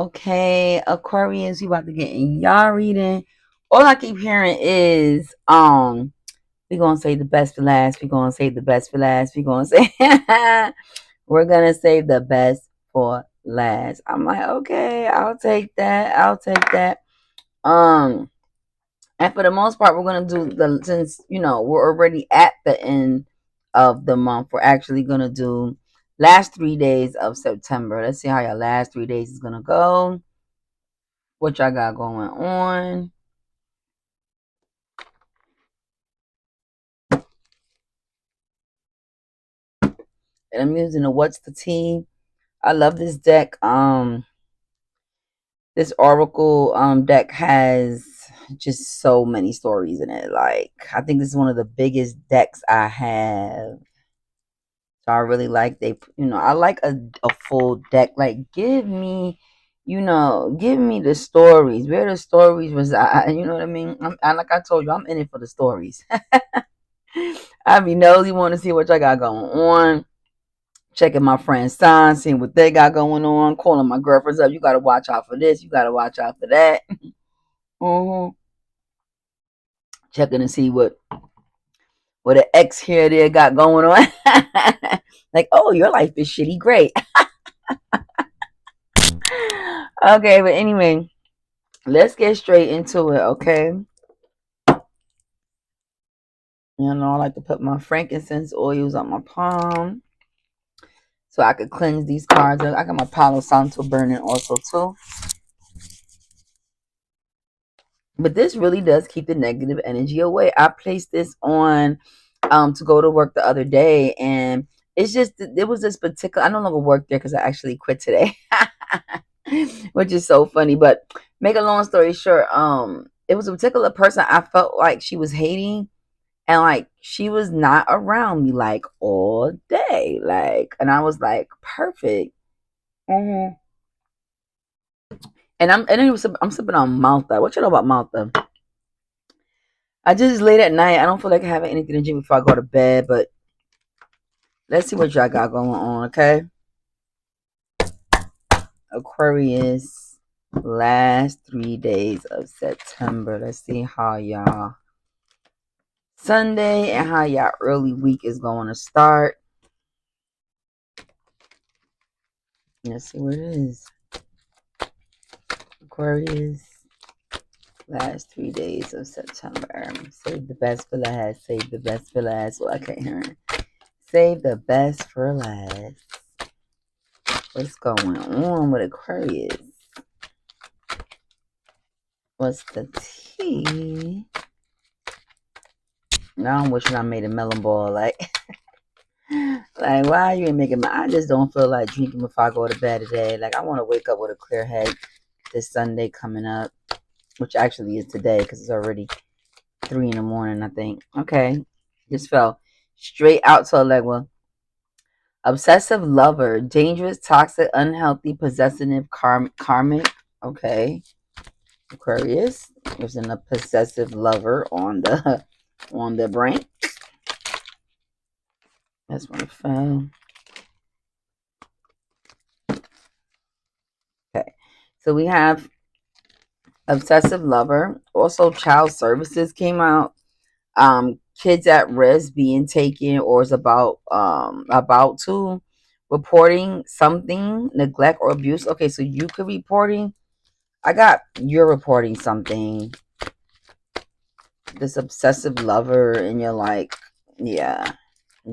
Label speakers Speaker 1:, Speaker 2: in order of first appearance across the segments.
Speaker 1: Okay, Aquarius, we about to get in y'all reading. All I keep hearing is we're gonna say the best for last, we're gonna say the best for last, we're gonna say we're gonna save the best for last. I'm like, okay, I'll take that. I'll take that. Um and for the most part, we're gonna do the since we're already at the end of the month, we're actually gonna do last 3 days of September. Let's see how your last 3 days is gonna go. What y'all got going on? And I'm using the What's the Tea. I love this deck. This Oracle deck has just so many stories in it. Like, I think this is one of the biggest decks I have. So I really like I like a full deck. Like, give me the stories. Where the stories was, you know what I mean? Like I told you, I'm in it for the stories. I be nosy, want to see what y'all got going on. Checking my friends' signs, seeing what they got going on. Calling my girlfriends up. You got to watch out for this. You got to watch out for that. hmm Checking to see what an ex here there got going on. Like, oh, your life is shitty. Great. Okay, but anyway, let's get straight into it. Okay. I like to put my frankincense oils on my palm so I could cleanse these cards. I got my Palo Santo burning also too. But this really does keep the negative energy away. I placed this on to go to work the other day, and it's just it was this particular. I no longer work there because I actually quit today, which is so funny. But make a long story short, it was a particular person I felt like she was hating, and like she was not around me like all day, like, and I was like, perfect. hmm I'm sipping on Malta. What you know about Malta? I just late at night. I don't feel like having anything to drink before I go to bed, but let's see what y'all got going on, okay? Aquarius, last 3 days of September. Let's see how y'all Sunday and how y'all early week is going to start. Let's see what it is. Aquarius, last 3 days of September. Save the best for last. Save the best for last. Well, I can't hear it. Save the best for last. What's going on with Aquarius? What's the tea? Now I'm wishing I made a melon ball. Like, like why you ain't making? I just don't feel like drinking before I go to bed today. Like, I want to wake up with a clear head this Sunday coming up, which actually is today because it's already 3 in the morning. I think. Okay, just fell straight out to a leg. Well, obsessive lover, dangerous, toxic, unhealthy, possessive, karmic. Okay. Aquarius. There's a possessive lover on the brain. That's one fell. Okay. So we have obsessive lover. Also, child services came out. Kids at risk being taken or is about to reporting something, neglect or abuse. Okay, so you could reporting. I got you're reporting something. This obsessive lover, and you're like, yeah,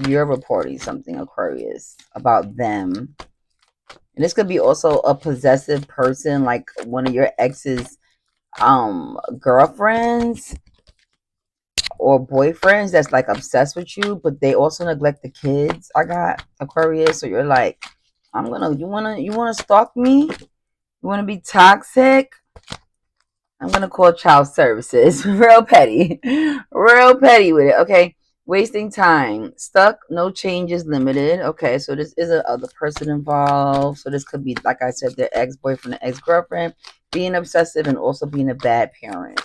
Speaker 1: you're reporting something, Aquarius, about them. And this could be also a possessive person, like one of your ex's girlfriends or boyfriends that's like obsessed with you, but they also neglect the kids. I got Aquarius, so you're like, you wanna stalk me? You wanna be toxic? I'm gonna call child services. Real petty. Real petty with it. Okay. Wasting time. Stuck, no changes, limited. Okay, so this is a other person involved. So this could be, like I said, their ex-boyfriend or ex-girlfriend, being obsessive and also being a bad parent.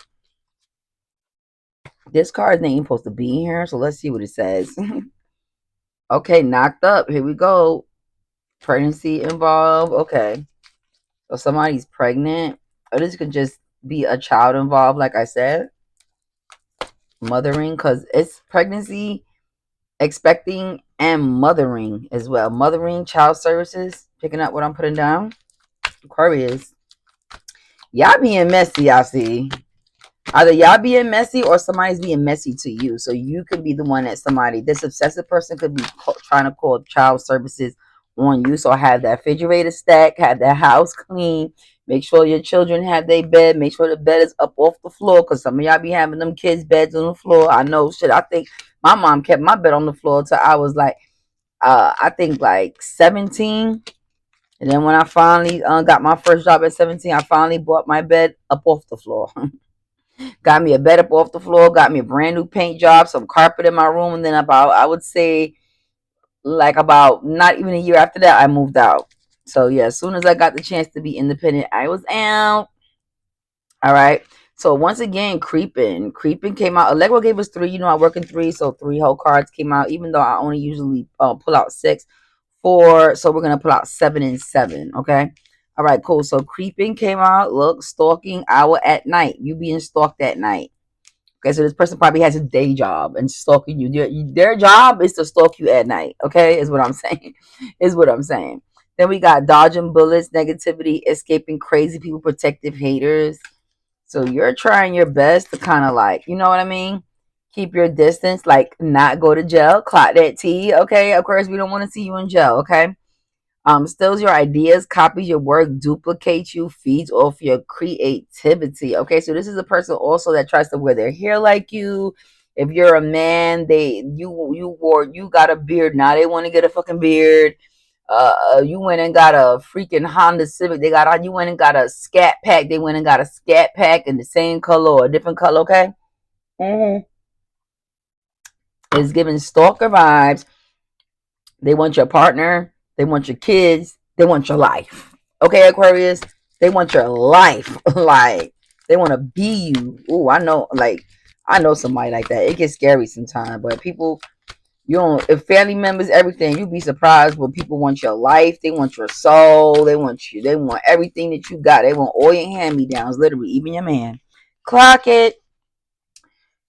Speaker 1: This card ain't supposed to be here, so let's see what it says. Okay, knocked up. Here we go. Pregnancy involved. Okay. So somebody's pregnant, or this could just be a child involved, like I said, mothering, because it's pregnancy, expecting, and mothering as well. Mothering, child services, picking up what I'm putting down. Aquarius. Y'all being messy, I see. Either y'all being messy or somebody's being messy to you. So you could be the one that somebody, this obsessive person could be trying to call child services on you. So have that refrigerator stack, have that house clean, make sure your children have their bed, make sure the bed is up off the floor, because some of y'all be having them kids' beds on the floor. I know shit. I think my mom kept my bed on the floor till I was like, I think like 17. And then when I finally got my first job at 17, I finally bought my bed up off the floor. Got me a bed up off the floor, got me a brand new paint job, some carpet in my room, and then about, I would say, like about not even a year after that, I moved out. So yeah, as soon as I got the chance to be independent, I was out. All right. So once again, creeping came out. Allegro gave us 3. You know, I work in 3, so 3 whole cards came out. Even though I only usually pull out 6, 4. So we're gonna pull out 7 and 7. Okay. All right, cool. So creeping came out. Look, stalking hour at night. You being stalked at night. Okay, so this person probably has a day job and stalking you. Their job is to stalk you at night. Okay, is what I'm saying. Is what I'm saying. Then we got dodging bullets, negativity, escaping crazy people, protective haters. So you're trying your best to kind of like, you know what I mean? Keep your distance, like not go to jail, clock that T. Okay, of course we don't want to see you in jail. Okay. Steals your ideas, copies your work, duplicates you, feeds off your creativity. Okay, so this is a person also that tries to wear their hair like you. If you're a man, you got a beard, now they want to get a fucking beard. You went and got a freaking Honda Civic. You went and got a Scat Pack. They went and got a Scat Pack in the same color or a different color. Okay, it's giving stalker vibes. They want your partner. They want your kids. They want your life. Okay, Aquarius? They want your life. Like, they want to be you. Ooh, I know somebody like that. It gets scary sometimes, but people, if family members, everything, you'd be surprised when people want your life. They want your soul. They want you. They want everything that you got. They want all your hand-me-downs, literally, even your man. Clock it.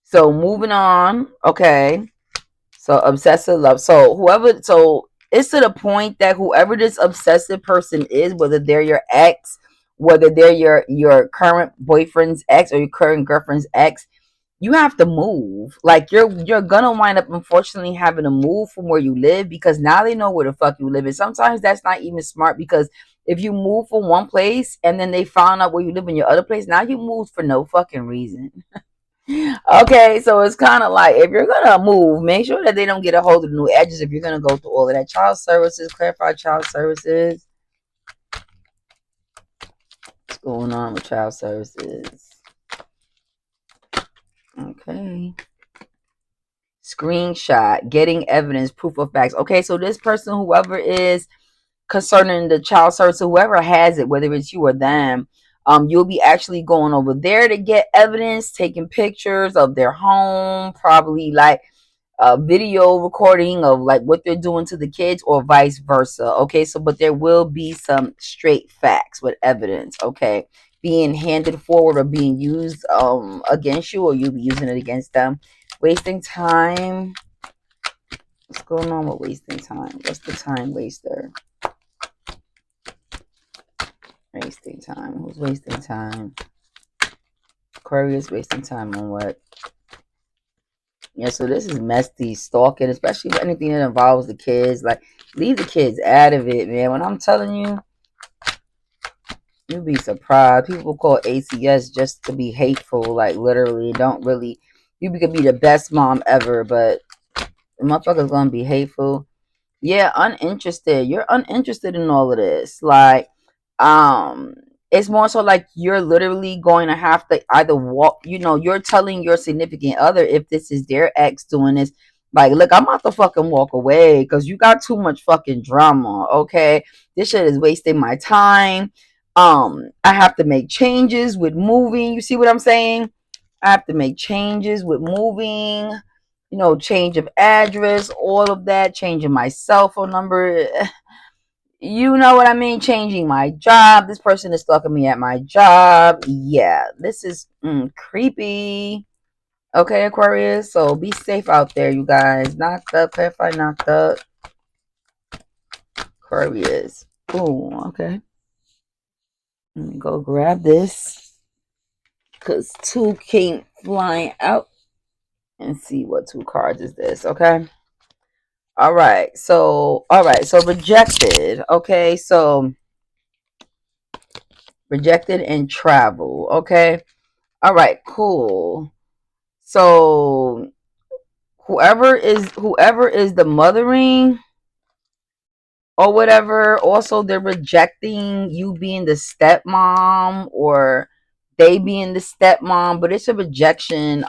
Speaker 1: So, moving on. Okay. So obsessive love. So it's to the point that whoever this obsessive person is, whether they're your ex, whether they're your current boyfriend's ex or your current girlfriend's ex, you have to move. Like you're gonna wind up unfortunately having to move from where you live, because now they know where the fuck you live. And sometimes that's not even smart, because if you move from one place and then they found out where you live in your other place, now you moved for no fucking reason. Okay, so it's kind of like, if you're gonna move, make sure that they don't get a hold of the new edges. If you're gonna go through all of that, child services, clarify child services. What's going on with child services? Okay. Screenshot, getting evidence, proof of facts. Okay, so this person, whoever is concerning the child service, whoever has it, whether it's you or them, you'll be actually going over there to get evidence, taking pictures of their home, probably like a video recording of like what they're doing to the kids, or vice versa. Okay, so but there will be some straight facts with evidence, okay, being handed forward or being used against you, or you'll be using it against them. Wasting time. What's going on with wasting time? What's the time waster? Wasting time. Who's wasting time? Aquarius wasting time on what? Yeah, so this is messy stalking, especially with anything that involves the kids. Like, leave the kids out of it, man. When I'm telling you, you'd be surprised. People call ACS just to be hateful. Like, literally, don't really. You could be the best mom ever, but the motherfucker's gonna be hateful. Yeah, uninterested. You're uninterested in all of this. Like, um, it's more so like you're literally going to have to either walk, you're telling your significant other, if this is their ex doing this, like, look, I'm about to fucking walk away because you got too much fucking drama. Okay. This shit is wasting my time. I have to make changes with moving. You see what I'm saying? I have to make changes with moving, change of address, all of that, changing my cell phone number. You know what I mean? Changing my job. This person is stalking me at my job. Yeah, this is creepy. Okay, Aquarius. So be safe out there, you guys. Knocked up, clarify, knocked up. Aquarius. Oh, okay. Let me go grab this. Because two came flying out. And see what two cards is this, okay? All right, so rejected. Okay, so rejected and travel. Okay. All right, cool. So whoever is the mothering or whatever, also they're rejecting you being the stepmom or they being the stepmom, but it's a rejection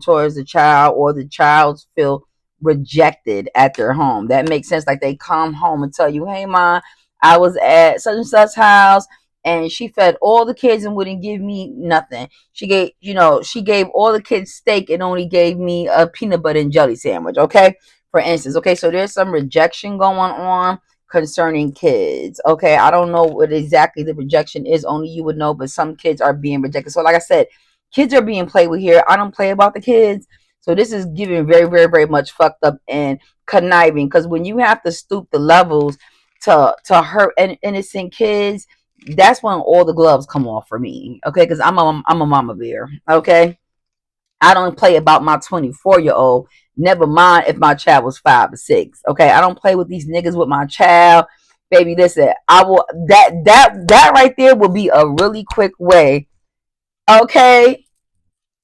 Speaker 1: towards the child, or the child feel rejected at their home. That makes sense. Like they come home and tell you, hey mom, I was at such and such house and she fed all the kids and wouldn't give me nothing. She gave all the kids steak and only gave me a peanut butter and jelly sandwich. Okay, for instance. Okay, so there's some rejection going on concerning kids. Okay, I don't know what exactly the rejection is, only you would know, but some kids are being rejected. So like I said, kids are being played with here. I don't play about the kids. So this is giving very, very, very much fucked up and conniving, because when you have to stoop the levels to hurt innocent kids, that's when all the gloves come off for me. Okay, because I'm a mama bear. Okay, I don't play about my 24-year-old. Never mind if my child was 5 or 6. Okay, I don't play with these niggas with my child. Baby, listen, I will that right there will be a really quick way. Okay,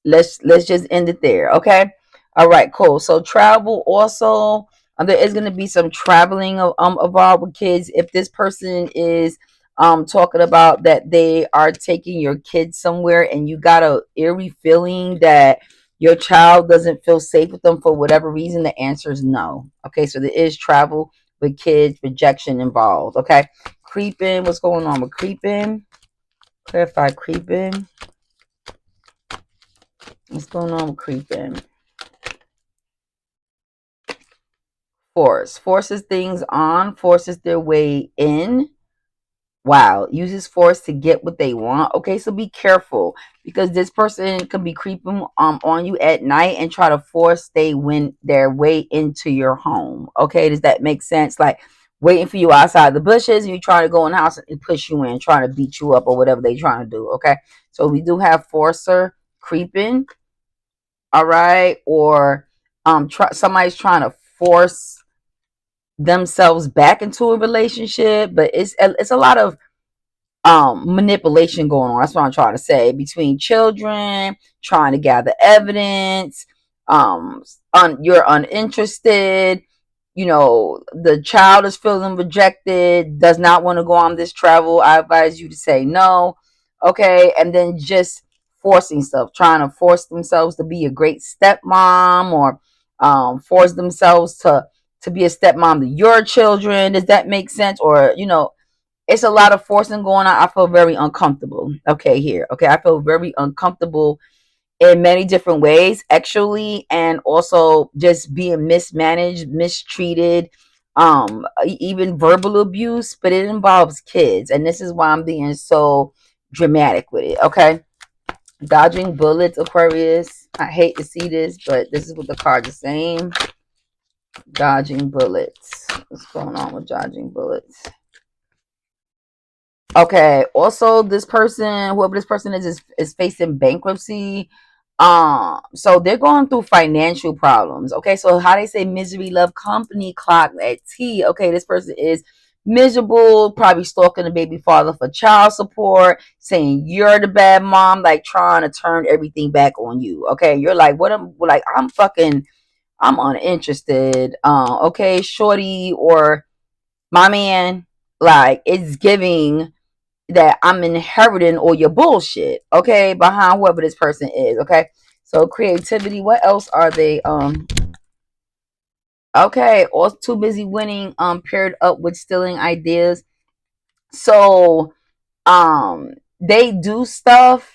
Speaker 1: let's just end it there. Okay, all right, cool. So travel also, there is going to be some traveling involved with kids. If this person is talking about that they are taking your kids somewhere and you got a eerie feeling that your child doesn't feel safe with them for whatever reason, the answer is no. Okay, so there is travel with kids, rejection involved. Okay, creeping. What's going on with creeping? Clarify creeping. What's going on with creeping? Forces things on, forces their way in. Wow, uses force to get what they want. Okay, so be careful, because this person could be creeping on you at night and try to force their way into your home. Okay, does that make sense? Like waiting for you outside the bushes and you trying to go in the house and push you in, trying to beat you up or whatever they trying to do. Okay, so we do have forcer creeping. All right, or somebody's trying to force themselves back into a relationship, but it's a lot of manipulation going on. That's what I'm trying to say, between children trying to gather evidence. You're uninterested. The child is feeling rejected, does not want to go on this travel. I advise you to say no. Okay, and then just forcing stuff, trying to force themselves to be a great stepmom, or force themselves to be a stepmom to your children. Does that make sense? Or it's a lot of forcing going on. I feel very uncomfortable. Okay, here. Okay, I feel very uncomfortable in many different ways, actually, and also just being mismanaged, mistreated, even verbal abuse, but it involves kids. And this is why I'm being so dramatic with it. Okay. Dodging bullets, Aquarius. I hate to see this, but this is what the cards are saying. Dodging bullets. What's going on with dodging bullets? Okay. Also, whoever this person is facing bankruptcy. So they're going through financial problems. Okay. So how they say misery love company clock at T. Okay, this person is miserable, probably stalking the baby father for child support, saying you're the bad mom, like trying to turn everything back on you. Okay. You're like, I'm uninterested. Okay, shorty or my man, like it's giving that I'm inheriting all your bullshit, okay, behind whoever this person is, okay? So creativity, what else are they? Okay, also too busy winning, paired up with stealing ideas. So they do stuff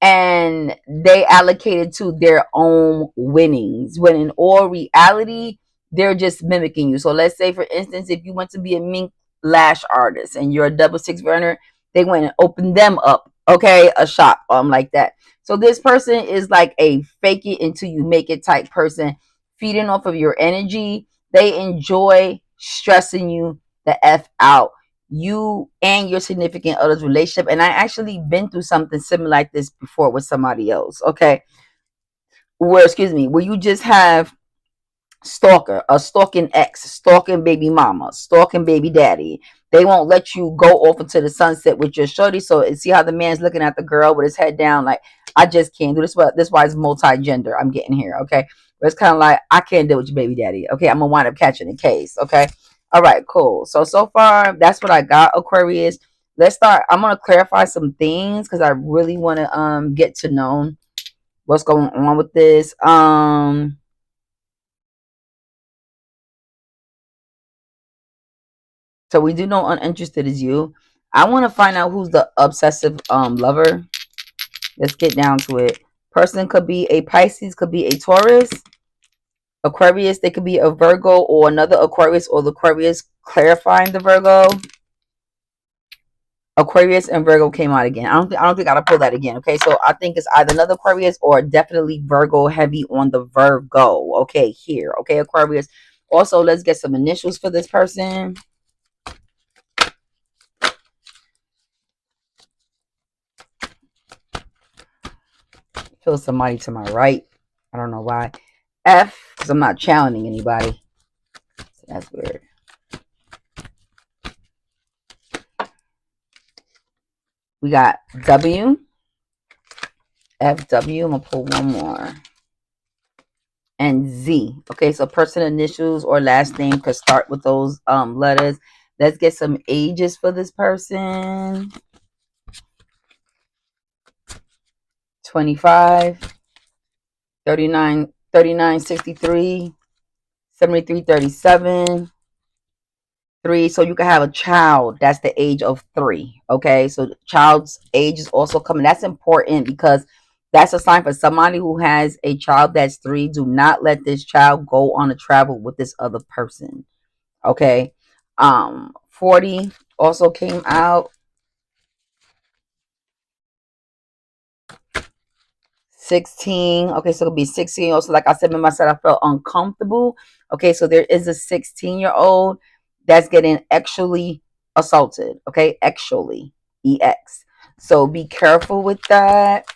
Speaker 1: and they allocate it to their own winnings, when in all reality, they're just mimicking you. So let's say, for instance, if you want to be a mink lash artist and you're a double six burner, they went and opened them up, okay, a shop like that. So this person is like a fake it until you make it type person, feeding off of your energy. They enjoy stressing you the f out, you and your significant other's relationship. And I actually been through something similar like this before with somebody else, okay, where, excuse me, where you just have stalker, a stalking ex, stalking baby mama, stalking baby daddy. They won't let you go off into the sunset with your shorty. So see how the man's looking at the girl with his head down, like, I just can't do this. But this why it's multi-gender. I'm getting here, okay? But it's kind of like, I can't deal with your baby daddy. Okay, I'm gonna wind up catching a case. Okay, all right, cool. So far that's what I got, Aquarius. Let's start. I'm gonna clarify some things because I really want to get to know what's going on with this. So we do know uninterested is you. I want to find out who's the obsessive lover. Let's get down to it. Person could be a Pisces, could be a Taurus, Aquarius. They could be a Virgo or another Aquarius, or the Aquarius clarifying the Virgo. Aquarius and Virgo came out again. I don't think I gotta pull that again. Okay, so I think it's either another Aquarius or definitely Virgo, heavy on the Virgo. Okay, here. Okay, Aquarius. Also, let's get some initials for this person. Feel somebody to my right. I don't know why. F, because I'm not challenging anybody. So that's weird. We got W. FW. I'm going to pull one more. And Z. Okay, so person initials or last name could start with those letters. Let's get some ages for this person. 25. 39. 39. 63. 73. 37. 3. So you can have a child that's the age of 3. Okay, so the child's age is also coming. That's important because that's a sign for somebody who has a child that's 3. Do not let this child go on a travel with this other person. Okay. 40 also came out. 16. Okay, so it'll be 16. Also, like I said, remember I said I felt uncomfortable. Okay, so there is a 16-year-old that's getting actually assaulted. Okay, actually, EX. So be careful with that.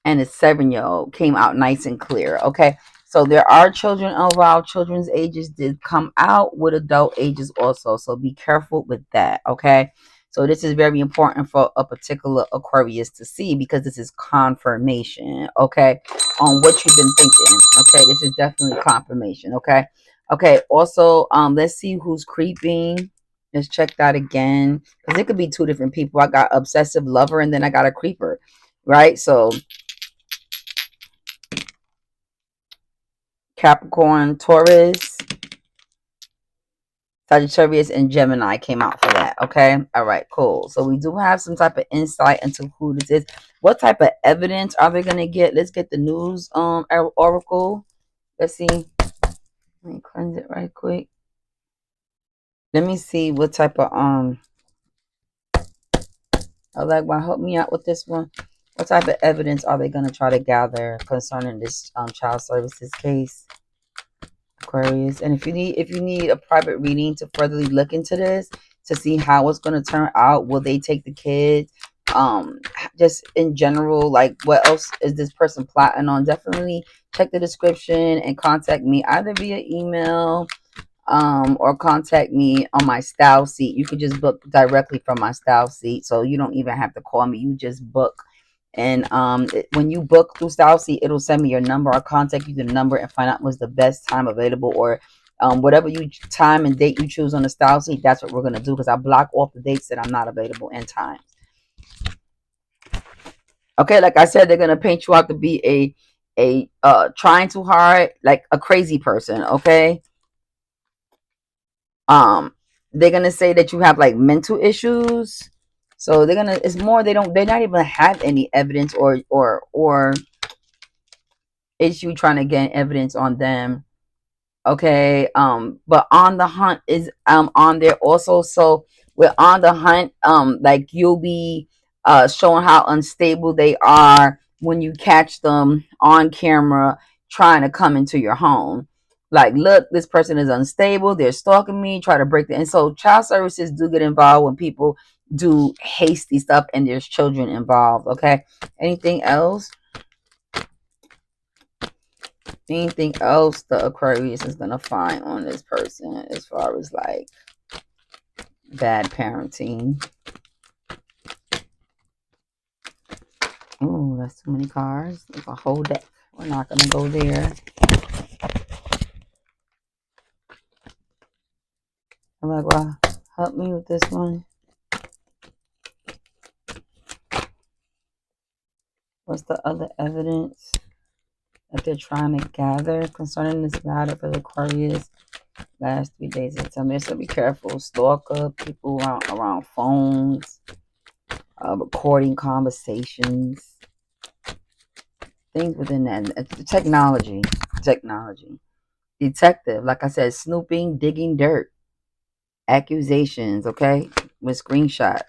Speaker 1: And a 7-year-old came out nice and clear. Okay, so there are children involved. Children's ages did come out with adult ages also. So be careful with that. Okay. So this is very important for a particular Aquarius to see because this is confirmation, okay, on what you've been thinking. Okay, this is definitely confirmation, okay? Okay, also, let's see who's creeping. Let's check that again because it could be two different people. I got obsessive lover and then I got a creeper, right? So Capricorn, Taurus, Sagittarius, and Gemini came out for that. Okay. All right, cool. So we do have some type of insight into who this is. What type of evidence are they gonna get? Let's get the news oracle. Let's see. Let me cleanse it right quick. Let me see what type of Allegba, help me out with this one. What type of evidence are they gonna try to gather concerning this child services case? Aquarius. And if you need a private reading to further look into this to see how it's going to turn out, will they take the kids, just in general, like what else is this person plotting on, definitely check the description and contact me either via email or contact me on my style seat. You could just book directly from my style seat, so you don't even have to call me. You just book. And when you book through StyleSeat, it'll send me your number. I'll contact you the number and find out what's the best time available, or whatever you time and date you choose on the StyleSeat. That's what we're gonna do because I block off the dates that I'm not available and times. Okay, like I said, they're gonna paint you out to be a trying too hard, like a crazy person. Okay, they're gonna say that you have like mental issues. So they're gonna, it's more, they're not even have any evidence or it's you trying to get evidence on them. Okay, but on the hunt is on there also. So with on the hunt, like you'll be showing how unstable they are when you catch them on camera trying to come into your home. Like, look, this person is unstable, they're stalking me, try to break the, and so child services do get involved when people do hasty stuff and there's children involved. Okay, anything else? Anything else the Aquarius is gonna find on this person as far as like bad parenting? Oh, that's too many cards. There's a whole deck. We're not gonna go there. I'm like, well, help me with this one. What's the other evidence that they're trying to gather concerning this matter for the Aquarius? Last 3 days of September. So be careful. Stalker, people around phones, recording conversations, things within that. Technology. Detective, like I said, snooping, digging dirt, accusations, okay, with screenshot.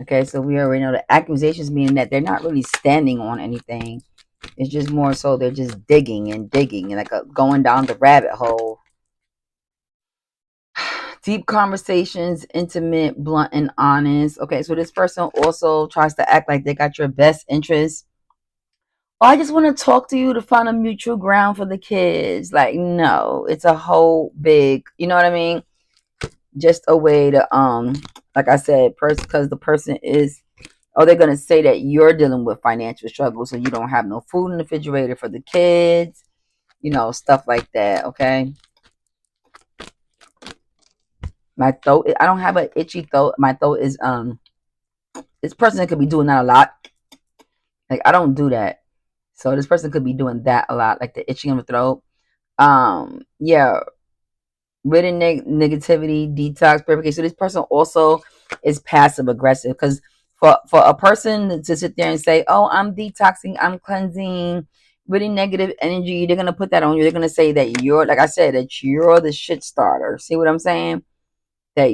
Speaker 1: Okay, so we already know the accusations meaning that they're not really standing on anything. It's just more so they're just digging and like going down the rabbit hole. Deep conversations, intimate, blunt, and honest. Okay, so this person also tries to act like they got your best interest. Oh, I just want to talk to you to find a mutual ground for the kids. Like, no, it's a whole big, you know what I mean? Just a way to, like I said, because the person is, oh, they're gonna say that you're dealing with financial struggles, so you don't have no food in the refrigerator for the kids, you know, stuff like that. Okay. My throat, I don't have an itchy throat. My throat is this person could be doing that a lot. Like, I don't do that. So this person could be doing that a lot, like the itching in the throat. Yeah, written negativity, detox, purification. So this person also is passive aggressive because for a person to sit there and say, "Oh, I'm detoxing, I'm cleansing," really negative energy, they're gonna put that on you. They're gonna say that you're, like I said, that you're the shit starter. See what I'm saying? That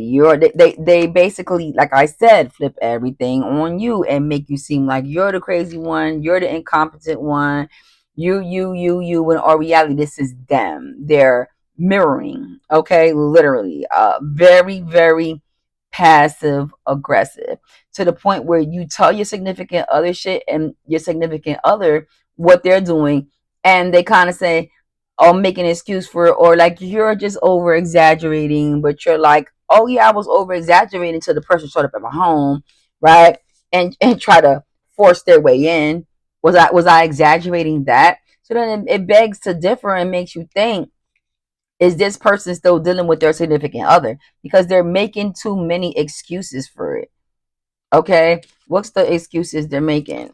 Speaker 1: they basically, like I said, flip everything on you and make you seem like you're the crazy one, you're the incompetent one, you, when all reality this is them. They're mirroring, okay, literally very, very passive aggressive to the point where you tell your significant other shit and your significant other what they're doing, and they kind of say, or make an excuse for it, or like you're just over exaggerating, but you're like, oh yeah, I was over exaggerating until the person showed up at my home, right? And try to force their way in. Was I exaggerating that? So then it begs to differ and makes you think, is this person still dealing with their significant other? Because they're making too many excuses for it. Okay, what's the excuses they're making?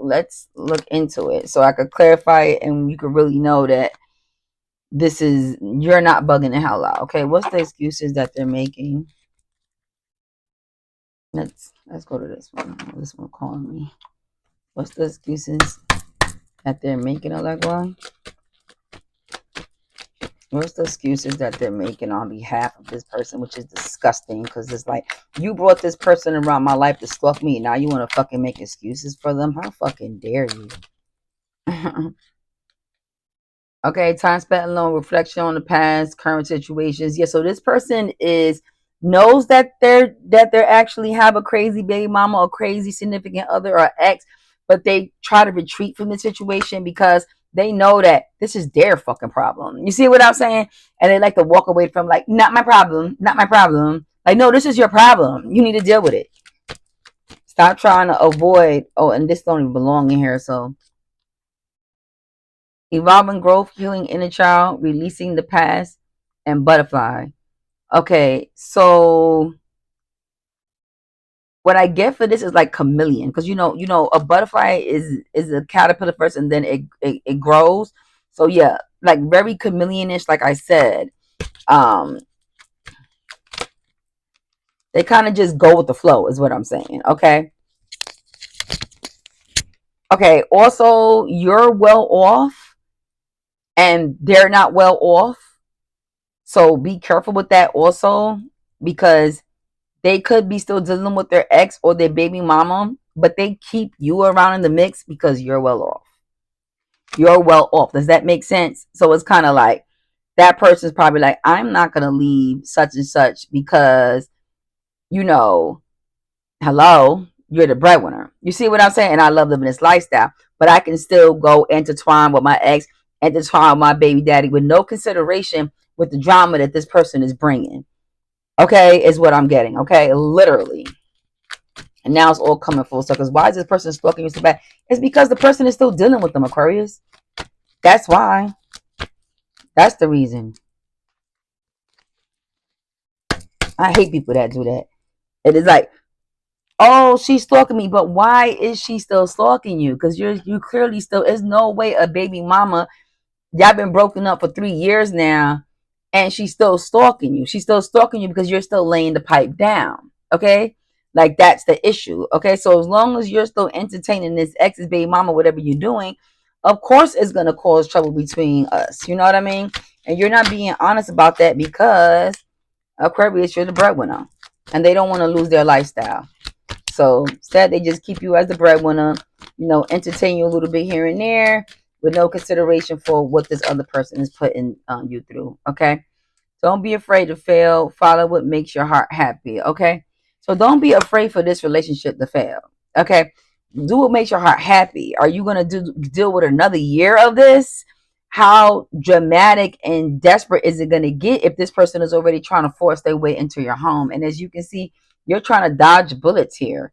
Speaker 1: Let's look into it so I could clarify it and you could really know that this is, you're not bugging the hell out. Okay, what's the excuses that they're making? Let's go to this one. This one calling me. What's the excuses that they're making, Allegra? What's the excuses that they're making on behalf of this person, which is disgusting because it's like, you brought this person around my life to stalk me. Now you want to fucking make excuses for them? How fucking dare you? Okay, time spent alone, reflection on the past, current situations. Yeah, so this person is knows that they're actually have a crazy baby mama or crazy significant other or ex, but they try to retreat from the situation because they know that this is their fucking problem. You see what I'm saying? And they like to walk away from, like, not my problem, not my problem. Like, no, this is your problem. You need to deal with it. Stop trying to avoid. Oh, and this don't even belong in here, so evolving growth, healing inner child, releasing the past, and butterfly. Okay, so what I get for this is like chameleon, because a butterfly is a caterpillar first, and then it grows. So yeah, like very chameleonish. Like I said, um, they kind of just go with the flow, is what I'm saying. Okay. Okay. Also, you're well off, and they're not well off. So be careful with that also, because they could be still dealing with their ex or their baby mama, but they keep you around in the mix because you're well off. You're well off. Does that make sense? So it's kind of like that person's probably like, I'm not going to leave such and such because, you know, hello, you're the breadwinner. You see what I'm saying? And I love living this lifestyle, but I can still go intertwine with my ex, intertwine with my baby daddy with no consideration with the drama that this person is bringing. Okay, is what I'm getting. Okay, literally. And now it's all coming full circle. Because why is this person stalking you so bad? It's because the person is still dealing with them, Aquarius. That's why. That's the reason. I hate people that do that. It is like, oh, she's stalking me, but why is she still stalking you? Because you clearly still. There's no way a baby mama. Y'all been broken up for 3 years now, and she's still stalking you. She's still stalking you because you're still laying the pipe down. Okay, like that's the issue. Okay, so as long as you're still entertaining this ex's baby mama, whatever you're doing, of course it's gonna cause trouble between us. You know what I mean? And you're not being honest about that because Aquarius, you're the breadwinner, and they don't want to lose their lifestyle. So instead, they just keep you as the breadwinner, entertain you a little bit here and there with no consideration for what this other person is putting you through. Okay. Don't be afraid to fail. Follow what makes your heart happy. Okay. So don't be afraid for this relationship to fail. Okay. Do what makes your heart happy. Are you going to deal with another year of this? How dramatic and desperate is it going to get if this person is already trying to force their way into your home? And as you can see, you're trying to dodge bullets here.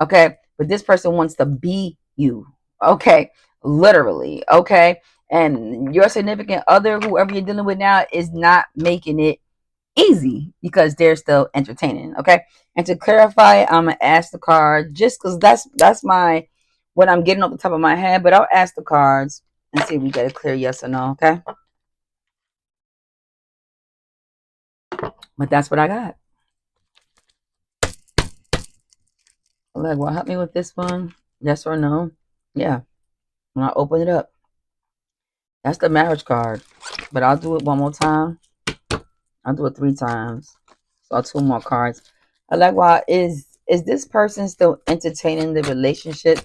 Speaker 1: Okay. But this person wants to be you. Okay. Literally. Okay. And your significant other, whoever you're dealing with now, is not making it easy because they're still entertaining. Okay. And to clarify, I'm going to ask the card just because that's my what I'm getting off the top of my head. But I'll ask the cards and see if we get a clear yes or no. Okay. But that's what I got. Like, well, help me with this one. Yes or no? Yeah. When I open it up, that's the marriage card. But I'll do it one more time. I'll do it 3 times. So 2 more cards. I like, why is this person still entertaining the relationship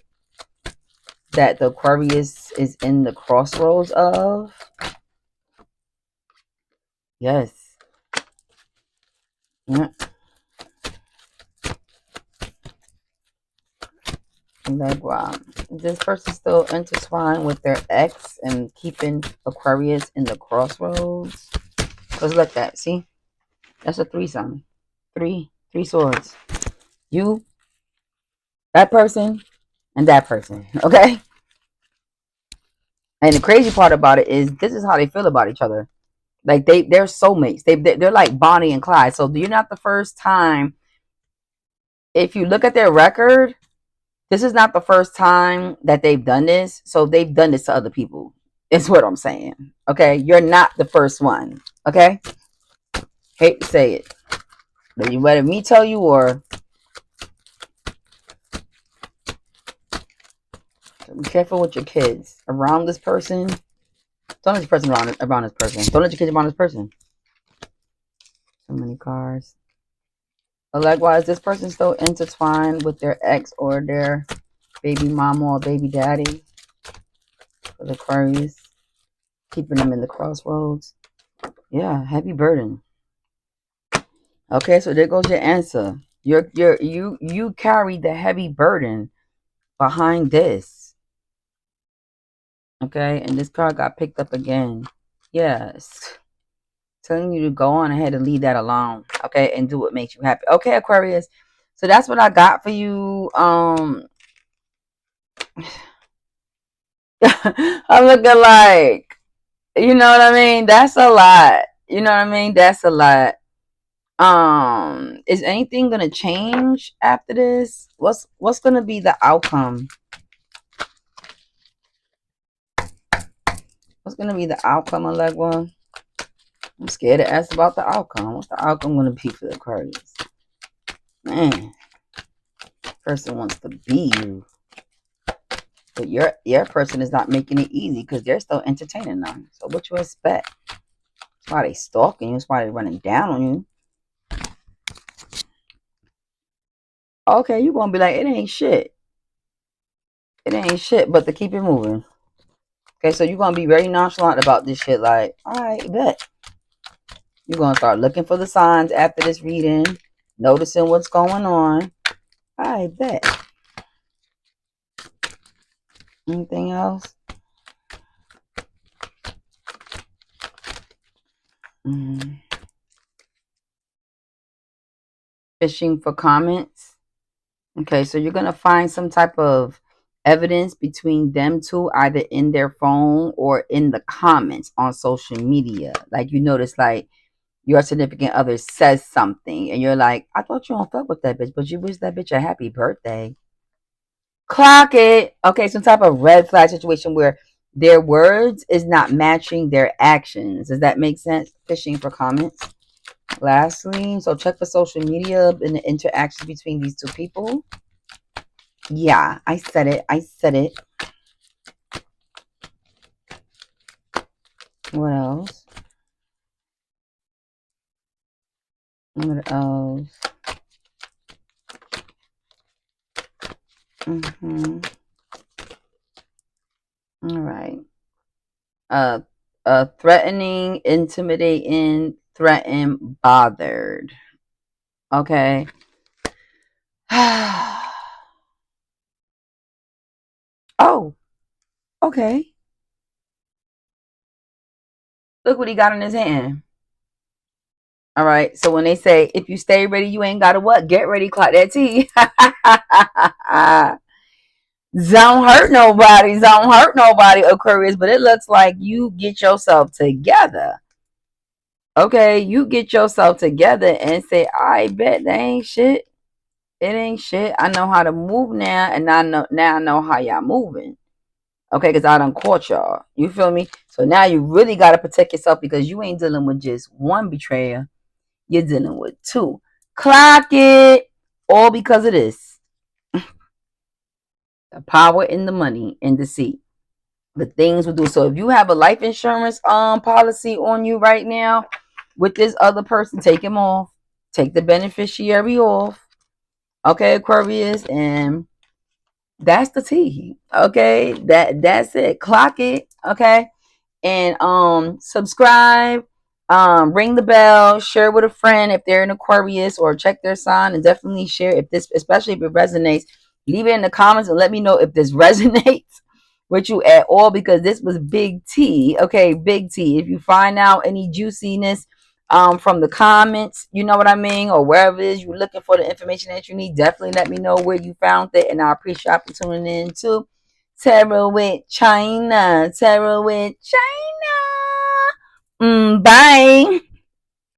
Speaker 1: that the Aquarius is in the crossroads of? Yes. Yeah. Like, wow, this person still intertwined with their ex and keeping Aquarius in the crossroads. Because look at that, see? That's a threesome. Three swords. You, that person, and that person. Okay? And the crazy part about it is this is how they feel about each other. Like they're soulmates. They're like Bonnie and Clyde. So you're not the first time. If you look at their record, this is not the first time that they've done this. So they've done this to other people. Is what I'm saying. Okay? You're not the first one. Okay? Hate to say it. But you better me tell you, or be careful with your kids around this person. Don't let your person around this person. Don't let your kids around this person. So many cards. But likewise, this person still intertwined with their ex or their baby mama or baby daddy. For the Aquarius, keeping them in the crossroads. Yeah, heavy burden. Okay, so there goes your answer. You carry the heavy burden behind this. Okay, and this card got picked up again. Yes. Telling you to go on ahead and leave that alone. Okay, and do what makes you happy. Okay, Aquarius. So that's what I got for you. I'm looking like, you know what I mean? That's a lot. You know what I mean? That's a lot. Is anything gonna change after this? What's gonna be the outcome? What's gonna be the outcome, Allegra? I'm scared to ask about the outcome. What's the outcome gonna be for the Aquarius? Man, person wants to be you. But your person is not making it easy because they're still entertaining them. So what you expect? That's why they stalking you. That's why they running down on you. Okay, you gonna be like, it ain't shit. It ain't shit, but to keep it moving. Okay, so you're gonna be very nonchalant about this shit. Like, all right, bet. You're gonna start looking for the signs after this reading, noticing what's going on. I bet. Anything else? Mm. Fishing for comments. Okay, so you're gonna find some type of evidence between them two, either in their phone or in the comments on social media. Like you notice, like your significant other says something, and you're like, I thought you don't fuck with that bitch, but you wish that bitch a happy birthday. Clock it. Okay, some type of red flag situation where their words is not matching their actions. Does that make sense? Fishing for comments. Lastly, so check for social media and the interactions between these two people. Yeah, I said it. I said it. What else? What else? All right. Uh, threatening, intimidating, threatened, bothered. Okay. Oh, okay. Look what he got in his hand. All right. So when they say, if you stay ready, you ain't got to what? Get ready, clock that T. Don't hurt nobody. Don't hurt nobody, Aquarius. But it looks like you get yourself together. Okay. You get yourself together and say, I bet that ain't shit. It ain't shit. I know how to move now. And I know how y'all moving. Okay, because I done caught y'all. You feel me? So now you really got to protect yourself because you ain't dealing with just one betrayer. You're dealing with two. Clock it. All because of this. The power in the money and deceit. The things we do. So if you have a life insurance policy on you right now with this other person, take him off. Take the beneficiary off. Okay, Aquarius, and that's the tea. Okay, that's it. Clock it. Okay, and subscribe, ring the bell, share with a friend if they're an Aquarius, or check their sign, and definitely share if this, especially if it resonates. Leave it in the comments and let me know if this resonates with you at all, because this was big T. Okay, big T. If you find out any juiciness from the comments, you know what I mean, or wherever it is you're looking for the information that you need, definitely let me know where you found it, and I appreciate you tuning in too. Tarot with China. Tarot with China. Bye.